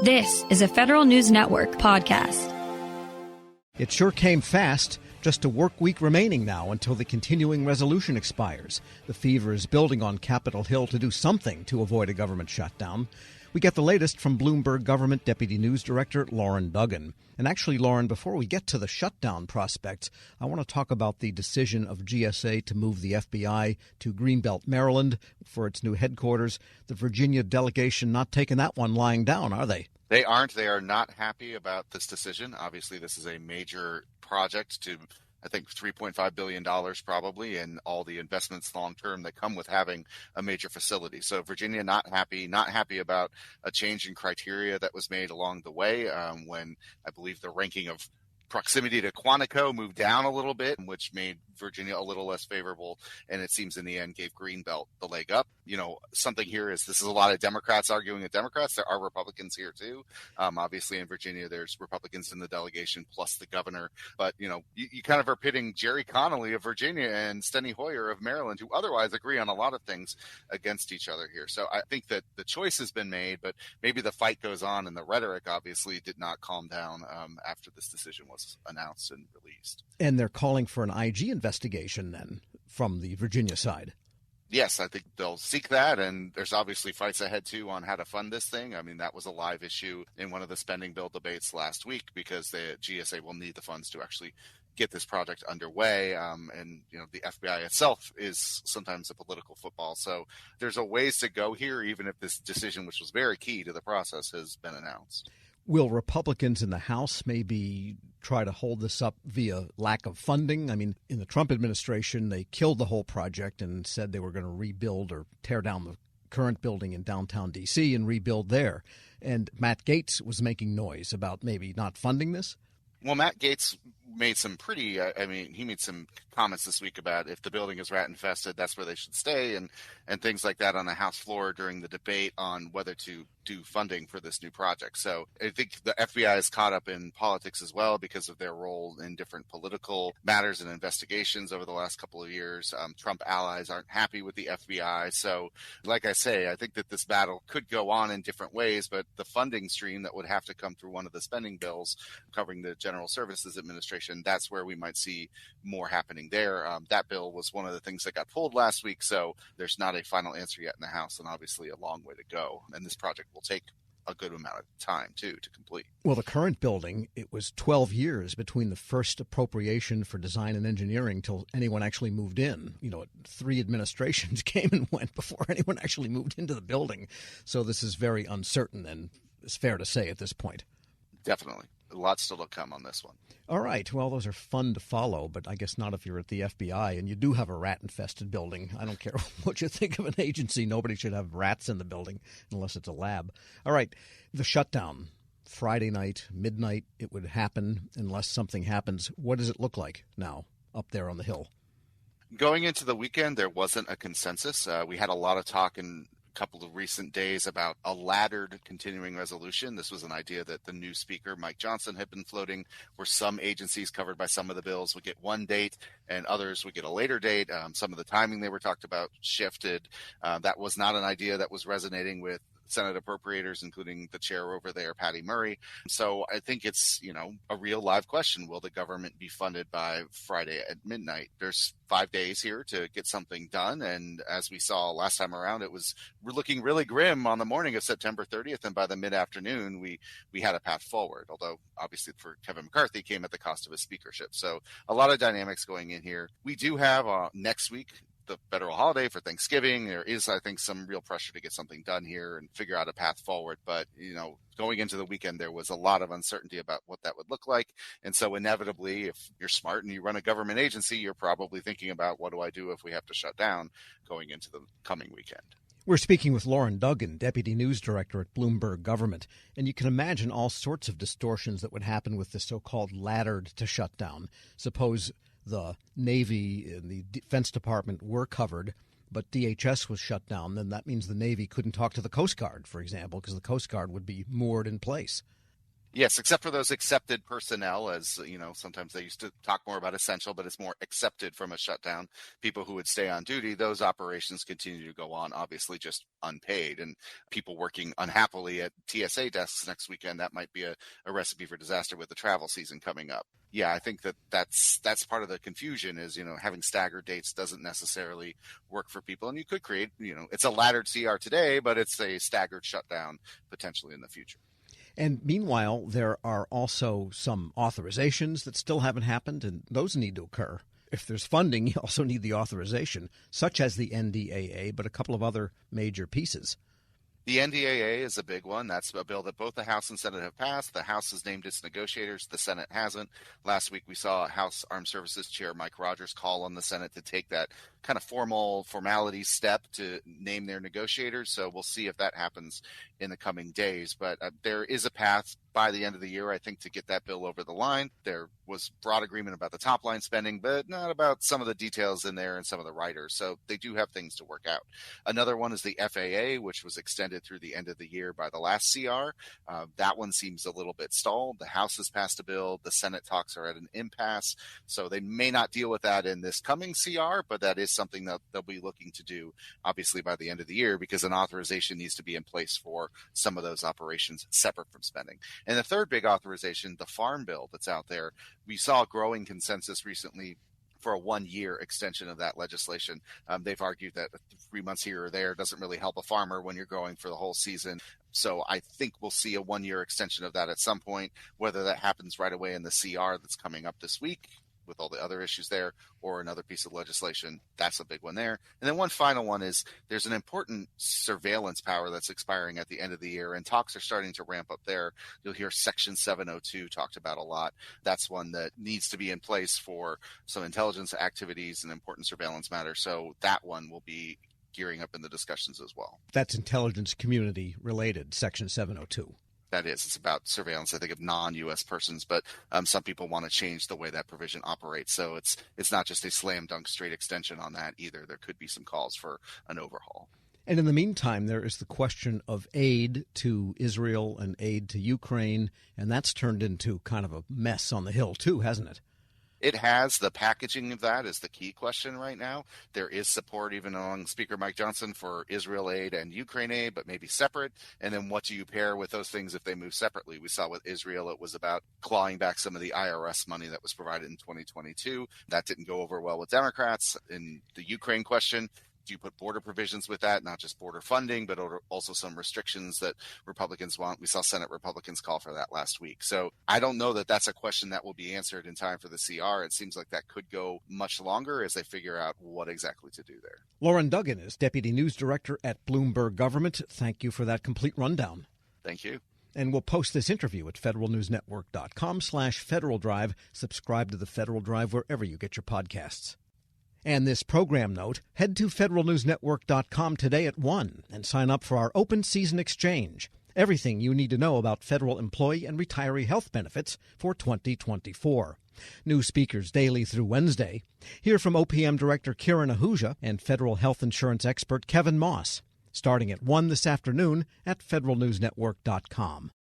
This is a Federal News Network podcast. It sure came fast. Just a work week remaining now until the continuing resolution expires. The fever is building on Capitol Hill to do something to avoid a government shutdown. We get the latest from Bloomberg Government Deputy News Director Loren Duggan. And actually, Loren, before we get to the shutdown prospects, I want to talk about the decision of GSA to move the FBI to Greenbelt, Maryland for its new headquarters. The Virginia delegation not taking that one lying down, are they? They aren't. They are not happy about this decision. Obviously, this is a major project to, I think, $3.5 billion probably, and all the investments long-term that come with having a major facility. So Virginia not happy about a change in criteria that was made along the way when I believe the ranking of proximity to Quantico moved down a little bit, which made Virginia a little less favorable, and it seems in the end gave Greenbelt the leg up. You know, something here is this is a lot of Democrats arguing with Democrats. There are Republicans here too. Obviously in Virginia, there's Republicans in the delegation plus the governor. But, you know, you kind of are pitting Jerry Connolly of Virginia and Steny Hoyer of Maryland, who otherwise agree on a lot of things, against each other here. So I think that the choice has been made, but maybe the fight goes on, and the rhetoric obviously did not calm down after this decision was announced and released. And they're calling for an IG investigation then from the Virginia side. Yes, I think they'll seek that, and there's obviously fights ahead, too, on how to fund this thing. I mean, that was a live issue in one of the spending bill debates last week because the GSA will need the funds to actually get this project underway. And, you know, the FBI itself is sometimes a political football. So there's a ways to go here, even if this decision, which was very key to the process, has been announced. Will Republicans in the House maybe try to hold this up via lack of funding? I mean, in the Trump administration, they killed the whole project and said they were going to rebuild or tear down the current building in downtown D.C. and rebuild there. And Matt Gaetz was making noise about maybe not funding this. Well, Matt Gaetz made some pretty, he made some comments this week about if the building is rat infested, that's where they should stay, and things like that on the House floor during the debate on whether to do funding for this new project. So I think the FBI is caught up in politics as well because of their role in different political matters and investigations over the last couple of years. Trump allies aren't happy with the FBI. So like I say, I think that this battle could go on in different ways, but the funding stream that would have to come through one of the spending bills covering the General Services Administration, that's where we might see more happening there. That bill was one of the things that got pulled last week, so there's not a final answer yet in the House, and obviously a long way to go. And this project will take a good amount of time, too, to complete. Well, the current building, it was 12 years between the first appropriation for design and engineering till anyone actually moved in. You know, 3 administrations came and went before anyone actually moved into the building. So this is very uncertain, and it's fair to say at this point. Definitely. A lot still to come on this one. All right. Well, those are fun to follow, but I guess not if you're at the FBI and you do have a rat-infested building. I don't care what you think of an agency. Nobody should have rats in the building unless it's a lab. All right. The shutdown. Friday night, midnight, it would happen unless something happens. What does it look like now up there on the Hill? Going into the weekend, there wasn't a consensus. We had a lot of talk in couple of recent days about a laddered continuing resolution. This was an idea that the new speaker, Mike Johnson, had been floating, where some agencies covered by some of the bills would get one date and others would get a later date. Some of the timing they were talked about shifted. That was not an idea that was resonating with Senate appropriators, including the chair over there, Patty Murray. So I think it's, you know, a real live question. Will the government be funded by Friday at midnight? There's 5 days here to get something done. And as we saw last time around, we're looking really grim on the morning of September 30th. And by the mid-afternoon, we had a path forward, although obviously for Kevin McCarthy came at the cost of his speakership. So a lot of dynamics going in here. We do have next week the federal holiday for Thanksgiving. There is, I think, some real pressure to get something done here and figure out a path forward. But, you know, going into the weekend, there was a lot of uncertainty about what that would look like. And so inevitably, if you're smart and you run a government agency, you're probably thinking about what do I do if we have to shut down going into the coming weekend. We're speaking with Loren Duggan, Deputy News Director at Bloomberg Government. And you can imagine all sorts of distortions that would happen with the so-called laddered to shutdown. Suppose the Navy and the Defense Department were covered, but DHS was shut down. Then that means the Navy couldn't talk to the Coast Guard, for example, because the Coast Guard would be moored in place. Yes, except for those accepted personnel, as you know, sometimes they used to talk more about essential, but it's more accepted from a shutdown. People who would stay on duty, those operations continue to go on, obviously just unpaid. And people working unhappily at TSA desks next weekend, that might be a recipe for disaster with the travel season coming up. Yeah, I think that's part of the confusion is, having staggered dates doesn't necessarily work for people. And you could create, it's a laddered CR today, but it's a staggered shutdown potentially in the future. And meanwhile, there are also some authorizations that still haven't happened, and those need to occur. If there's funding, you also need the authorization, such as the NDAA, but a couple of other major pieces. The NDAA is a big one. That's a bill that both the House and Senate have passed. The House has named its negotiators. The Senate hasn't. Last week, we saw House Armed Services Chair Mike Rogers call on the Senate to take that kind of formality step to name their negotiators. So we'll see if that happens in the coming days. But there is a path by the end of the year, I think, to get that bill over the line. There was broad agreement about the top line spending, but not about some of the details in there and some of the writers. So they do have things to work out. Another one is the FAA, which was extended through the end of the year by the last CR. That one seems a little bit stalled. The House has passed a bill. The Senate talks are at an impasse. So they may not deal with that in this coming CR, but that is something that they'll be looking to do, obviously, by the end of the year, because an authorization needs to be in place for some of those operations separate from spending. And the third big authorization, the Farm Bill that's out there, we saw growing consensus recently for a 1-year extension of that legislation. They've argued that 3 months here or there doesn't really help a farmer when you're growing for the whole season. So I think we'll see a 1-year extension of that at some point, whether that happens right away in the CR that's coming up this week with all the other issues there, or another piece of legislation. That's a big one there. And then one final one is there's an important surveillance power that's expiring at the end of the year, and talks are starting to ramp up there. You'll hear Section 702 talked about a lot. That's one that needs to be in place for some intelligence activities and important surveillance matters. So that one will be gearing up in the discussions as well. That's intelligence community related, Section 702. That is. It's about surveillance, I think, of non-U.S. persons, but some people want to change the way that provision operates. So it's not just a slam dunk straight extension on that either. There could be some calls for an overhaul. And in the meantime, there is the question of aid to Israel and aid to Ukraine, and that's turned into kind of a mess on the Hill too, hasn't it? It has. The packaging of that is the key question right now. There is support even among Speaker Mike Johnson for Israel aid and Ukraine aid, but maybe separate. And then what do you pair with those things if they move separately? We saw with Israel, it was about clawing back some of the IRS money that was provided in 2022. That didn't go over well with Democrats. In the Ukraine question, do you put border provisions with that, not just border funding, but also some restrictions that Republicans want? We saw Senate Republicans call for that last week. So I don't know that that's a question that will be answered in time for the CR. It seems like that could go much longer as they figure out what exactly to do there. Loren Duggan is Deputy News Director at Bloomberg Government. Thank you for that complete rundown. Thank you. And we'll post this interview at federalnewsnetwork.com/Federal Drive. Subscribe to the Federal Drive wherever you get your podcasts. And this program note, head to federalnewsnetwork.com today at 1 and sign up for our open season exchange. Everything you need to know about federal employee and retiree health benefits for 2024. New speakers daily through Wednesday. Hear from OPM Director Kiran Ahuja and federal health insurance expert Kevin Moss. Starting at 1 this afternoon at federalnewsnetwork.com.